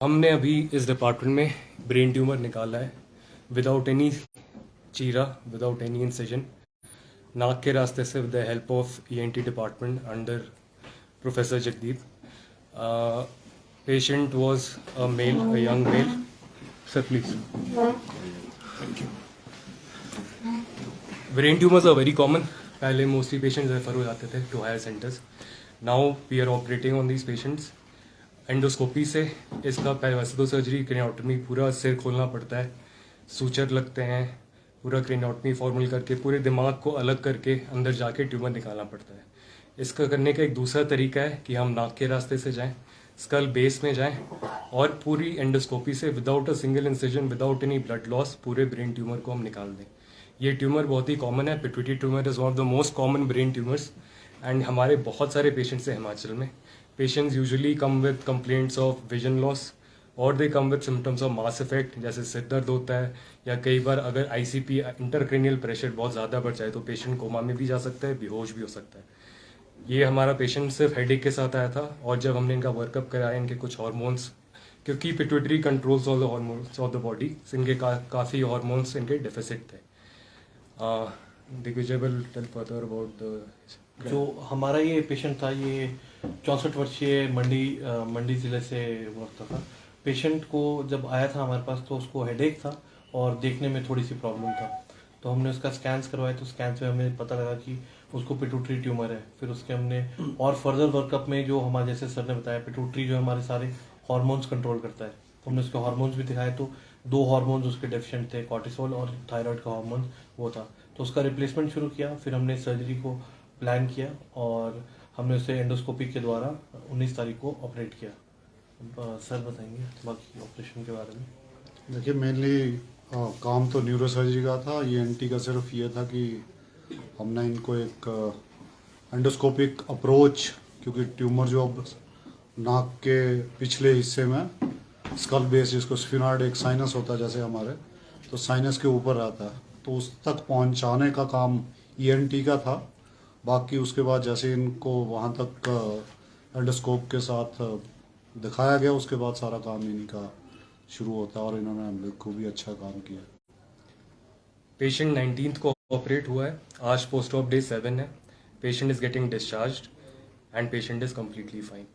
हमने अभी इस डिपार्टमेंट में ब्रेन ट्यूमर निकाला है विदाउट एनी चीरा, विदाउट एनी इंसिजन, नाक के रास्ते से, with the help of ENT department under professor Jagdeep. Patient was a male, a young male. Sir, please. Thank you. Brain tumors are very common. पहले mostly patients refer हो जाते थे to higher centers. Now we are operating on these patients. Endoscopy से इसका वैसे तो surgery क्रेनियोटमी पूरा सिर खोलना पड़ता है, सूचर लगते हैं, पूरा क्रेनियोटमी फॉर्मल करके पूरे दिमाग को अलग करके अंदर जाके ट्यूमर निकालना पड़ता है. इसका करने का एक दूसरा तरीका है कि हम नाक के रास्ते से जाएं, स्कल बेस में जाएं और पूरी एंडोस्कोपी से without a single incision, without any blood loss पूरे ब्रेन ट्यूमर को हम निकाल दें. ये ट्यूमर बहुत ही कॉमन है. Pituitary tumour is one of the most common brain tumours and हमारे बहुत सारे पेशेंट्स हैं हिमाचल में. Patients usually come with complaints of vision loss और they come with symptoms of mass effect, जैसे सिर दर्द होता है या कई बार अगर आईसीपी इंटरक्रेनियल प्रेशर बहुत ज़्यादा बढ़ जाए तो पेशेंट कोमा में भी जा सकता है, बेहोश भी हो सकता है. ये हमारा पेशेंट सिर्फ हेडेक के साथ आया था और जब हमने इनका वर्कअप कराया, इनके कुछ हार्मोन्स, क्योंकि pituitary controls all the hormones of the body, इनके काफ़ी हार्मोन्स इनके डेफिसिट थे. Digvijay will tell further about the जो हमारा ये पेशेंट था, ये 64 वर्षीय मंडी ज़िले से वर्ता था. पेशेंट को जब आया था हमारे पास तो उसको हेडेक था और देखने में थोड़ी सी प्रॉब्लम था. तो हमने उसका स्कैन्स करवाए तो स्कैन से हमें पता लगा कि उसको पिट्यूटरी ट्यूमर है. फिर उसके हमने और फर्दर वर्कअप में जो हमारे जैसे सर ने बताया, पिट्यूटरी जो हमारे सारे हार्मोन्स कंट्रोल करता है, तो हमने उसके हार्मोन्स भी दिखाए. तो 2 हार्मोन्स उसके डेफिशिएंट थे, कॉर्टिसोल और थायराइड का हार्मोन वो था. तो उसका रिप्लेसमेंट शुरू किया. फिर हमने सर्जरी को प्लान किया और हमने उसे एंडोस्कोपी के द्वारा 19 तारीख को ऑपरेट किया. सर बताएंगे बाकी ऑपरेशन के बारे में. देखिए, मेनली काम तो न्यूरो सर्जरी का था. ईएनटी का सिर्फ ये था कि हमने इनको एक एंडोस्कोपिक अप्रोच, क्योंकि ट्यूमर जो अब नाक के पिछले हिस्से में स्कल बेस, जिसको स्फिनॉइड एक साइनस होता है जैसे हमारे, तो साइनस के ऊपर रहता है, तो उस तक पहुंचाने का काम ईएनटी का था. बाकी उसके बाद जैसे इनको वहाँ तक एंडोस्कोप के साथ दिखाया गया, उसके बाद सारा काम इन्हीं का शुरू होता है और इन्होंने हम लोग को भी अच्छा काम किया. पेशेंट 19th को ऑपरेट हुआ है. आज पोस्ट ऑफ डे 7 है. Patient is getting discharged and patient is completely fine.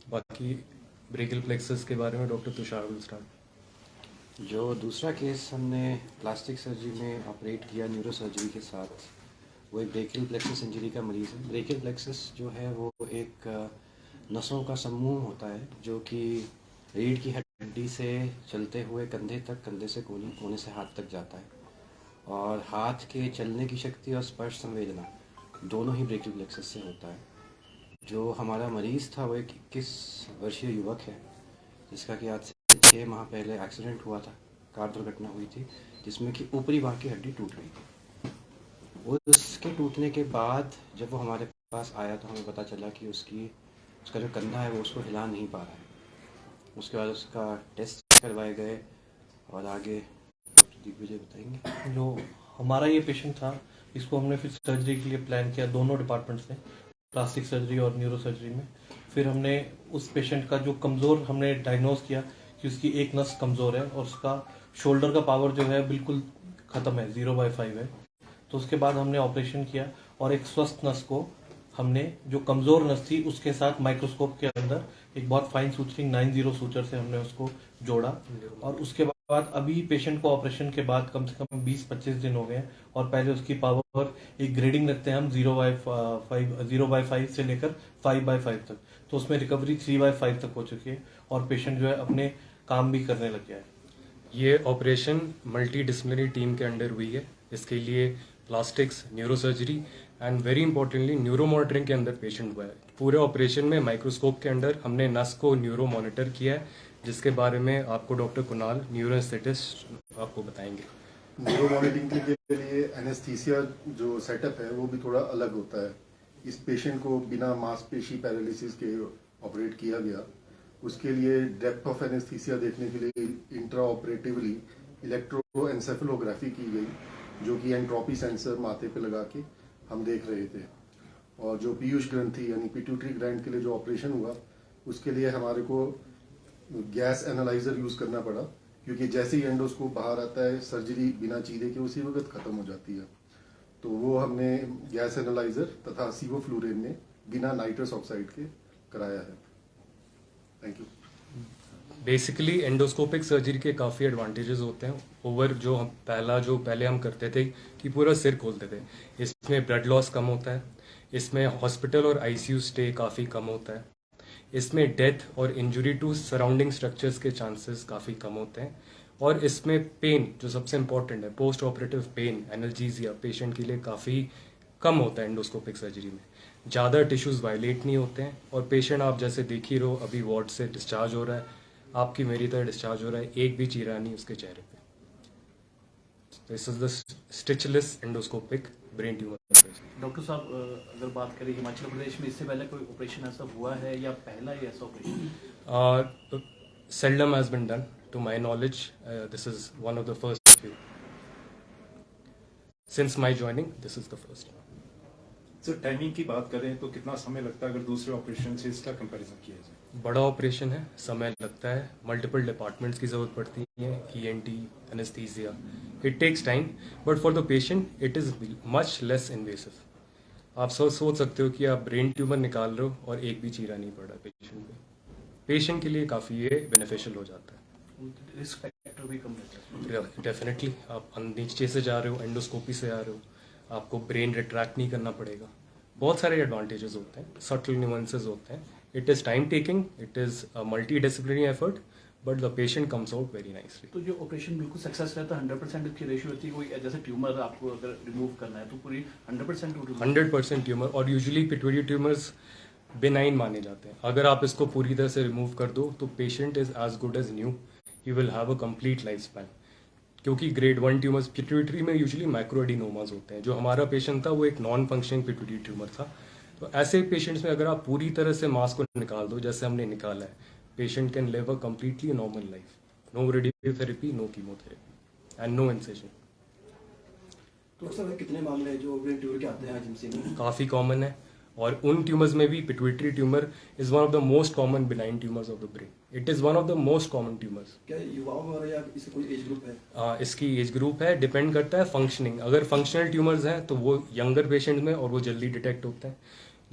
बाकी ब्रेकियल प्लेक्सस के बारे में डॉक्टर तुषार विल स्टार्ट. जो दूसरा केस हमने प्लास्टिक सर्जरी में ऑपरेट किया न्यूरो सर्जरी के साथ, वो एक ब्रेकियल प्लेक्सस इंजरी का मरीज़ है. ब्रेकियल प्लेक्सस जो है वो एक नसों का समूह होता है जो कि रीढ़ की हड्डी से चलते हुए कंधे तक, कंधे से कोने से हाथ तक जाता है. और हाथ के चलने की शक्ति और स्पर्श संवेदना दोनों ही ब्रेकियल प्लेक्सस से होता है. जो हमारा मरीज़ था वो एक 21 वर्षीय युवक है जिसका कि आज से 6 माह पहले एक्सीडेंट हुआ था, कार दुर्घटना हुई थी जिसमें कि ऊपरी भाग की हड्डी टूट गई थी. उसके टूटने के बाद जब वो हमारे पास आया तो हमें पता चला कि उसका जो कंधा है वो उसको हिला नहीं पा रहा है. उसके बाद उसका टेस्ट करवाए गए और आगे दिग्विजय बताएंगे. जो हमारा ये पेशेंट था, इसको हमने फिर सर्जरी के लिए प्लान किया दोनों डिपार्टमेंट्स ने, प्लास्टिक सर्जरी और न्यूरो सर्जरी में. फिर हमने उस पेशेंट का जो कमज़ोर हमने डायग्नोज किया कि उसकी एक नस कमज़ोर है और उसका शोल्डर का पावर जो है बिल्कुल ख़त्म है, 0/5 है. तो उसके बाद हमने ऑपरेशन किया और एक स्वस्थ नस को हमने, जो कमज़ोर नस थी, उसके साथ माइक्रोस्कोप के अंदर एक बहुत फाइन सूचरिंग 90 सूचर से हमने उसको जोड़ा. और उसके बाद अभी पेशेंट को ऑपरेशन के बाद कम से कम 20-25 दिन हो गए और पहले उसकी पावर एक ग्रेडिंग रखते हैं हम 0/5 से लेकर 5/5 तक. तो उसमें रिकवरी 3/5 तक हो चुकी है और पेशेंट जो है अपने काम भी करने लग गया है. ये ऑपरेशन मल्टी डिसिप्लिनरी टीम के अंडर हुई है. इसके लिए plastics, neuro surgery and very importantly neuro monitoring के अंदर पेशेंट हुआ है. पूरे ऑपरेशन में माइक्रोस्कोप के अंदर हमने नस को न्यूरो मॉनिटर किया है, जिसके बारे में आपको डॉक्टर कुणाल, न्यूरो एस्थेटिस्ट, आपको बताएंगे. न्यूरो मॉनिटरिंग के लिए एनेस्थीसिया जो सेटअप है वो भी थोड़ा अलग होता है. इस पेशेंट को बिना मांसपेशी पैरालिसिस के ऑपरेट किया गया. उसके लिए डेप्थ ऑफ एनेस्थीसिया देखने के लिए इंट्रा ऑपरेटिवली इलेक्ट्रोएन्सेफेलोग्राफी की गई, जो कि एंट्रोपी सेंसर माथे पे लगा के हम देख रहे थे. और जो पीयूष ग्रंथि यानी पिट्यूटरी ग्लैंड के लिए जो ऑपरेशन हुआ, उसके लिए हमारे को गैस एनालाइजर यूज करना पड़ा, क्योंकि जैसे ही एंडोस्कोप बाहर आता है सर्जरी बिना चीरे के उसी वक्त खत्म हो जाती है। तो वो हमने गैस एनालाइजर तथा सीवोफ्लूरेन में बिना नाइट्रस ऑक्साइड के कराया है। Thank you. Basically endoscopic surgery के काफ़ी एडवांटेजेस होते हैं ओवर जो पहले हम करते थे कि पूरा सिर खोलते थे। इसमें ब्लड लॉस कम होता है, इसमें हॉस्पिटल और आईसीयू स्टे काफ़ी कम होता है, इसमें डेथ और इंजरी टू सराउंडिंग स्ट्रक्चर्स के चांसेस काफ़ी कम होते हैं, और इसमें पेन जो सबसे इम्पॉर्टेंट है, पोस्ट ऑपरेटिव पेन एनाल्जीजिया पेशेंट के लिए काफ़ी कम होता है एंडोस्कोपिक सर्जरी में। ज़्यादा टिश्यूज़ वायलेट नहीं होते हैं, और पेशेंट आप जैसे देख ही रहो अभी वार्ड से डिस्चार्ज हो रहा है, आपकी मेरी तरह डिस्चार्ज हो रहा है, एक भी चीरा नहीं उसके चेहरे पे। This is the stitchless endoscopic brain tumour. Doctor साहब, अगर बात करें हिमाचल प्रदेश में इससे पहले कोई ऑपरेशन ऐसा हुआ है या पहला ही ऐसा operation? Seldom has been done to my knowledge. This is one of the first few. Since my joining, this is the first. Sir timing की बात करें तो कितना समय लगता है अगर दूसरे ऑपरेशन से इसका कंपैरिजन किया जाए? बड़ा ऑपरेशन है, समय लगता है, मल्टीपल डिपार्टमेंट्स की ज़रूरत पड़ती है, ENT, anaesthesia, it takes time, but for the patient it is much less invasive. आप सोच सकते हो कि आप ब्रेन ट्यूमर निकाल रहे हो और एक भी चीरा नहीं पड़ा पेशेंट पे। पेशेंट के लिए काफ़ी ये बेनिफिशियल हो जाता है। रिस्क फैक्टर भी कम रहता है। डेफिनेटली आप नीचे से जा रहे हो, एंडोस्कोपी से आ रहे हो, आपको ब्रेन रिट्रैक्ट नहीं करना पड़ेगा। बहुत सारे एडवांटेजेस होते हैं, सटल न्यूएंसेस होते हैं। It is time taking, it is a multi disciplinary effort, but the patient comes out very nicely. तो जो ऑपरेशन बिल्कुल सक्सेस रहता है, 100% इसकी रेशियो होती है, कोई जैसे ट्यूमर आपको अगर रिमूव करना है तो पूरी 100% 100% ट्यूमर, और यूजुअली पिट्यूटरी ट्यूमर्स बेनाइन माने जाते हैं। अगर आप इसको पूरी तरह से रिमूव कर दो तो patient is as good as new, he will have a complete life span. क्योंकि ग्रेड 1 ट्यूमर्स पिट्यूटरी में यूजुअली माइक्रोएडिनोमास होते हैं। जो हमारा पेशेंट था वो एक नॉन फंक्शनिंग पिट्यूटरी ट्यूमर था। तो ऐसे पेशेंट्स में अगर आप पूरी तरह से मास को निकाल दो जैसे हमने निकाला है, patient can live a completely normal life, no radiotherapy, no chemotherapy and no incision. तो सर कितने मामले जो ब्रेन ट्यूमर के आते हैं जिनसे में? काफ़ी कॉमन है, और उन ट्यूमर्स में भी pituitary tumour is one of the most common benign tumours of the brain. It is one of the most common tumours. क्या युवाओं में या इससे कोई एज ग्रुप है? इसकी एज ग्रुप है, डिपेंड करता है फंक्शनिंग। अगर फंक्शनल ट्यूमर्स हैं तो वो यंगर पेशेंट में और वो जल्दी डिटेक्ट होते हैं।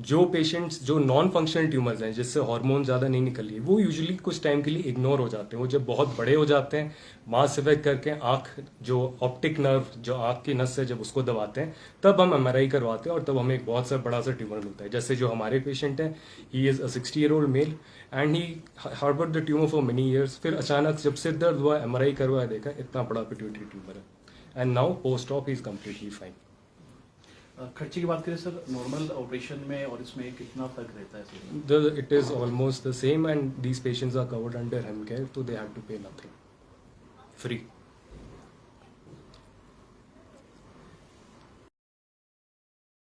जो पेशेंट्स जो नॉन फंक्शनल ट्यूमर्स हैं जिससे हार्मोन ज़्यादा नहीं निकल रही है, वो यूजुअली कुछ टाइम के लिए इग्नोर हो जाते हैं। वो जब बहुत बड़े हो जाते हैं, मास इफेक्ट करके आँख जो ऑप्टिक नर्व जो आँख की नस है जब उसको दबाते हैं, तब हम MRI करवाते हैं और तब हमें एक बहुत सा बड़ा सा ट्यूमर मिलता है। जैसे जो हमारे पेशेंट हैं, he is a 60-year-old male and he harboured the tumour for many years. फिर अचानक जब सिर दर्द हुआ, MRI करवाया, देखा इतना बड़ा पिट्यूटरी ट्यूमर है, and now post op he is completely fine. खर्चे की बात करें सर, नॉर्मल ऑपरेशन में और इसमें कितना फर्क रहता है? It is almost the same, and these patients are covered under HEMCare, so they have to pay nothing, free.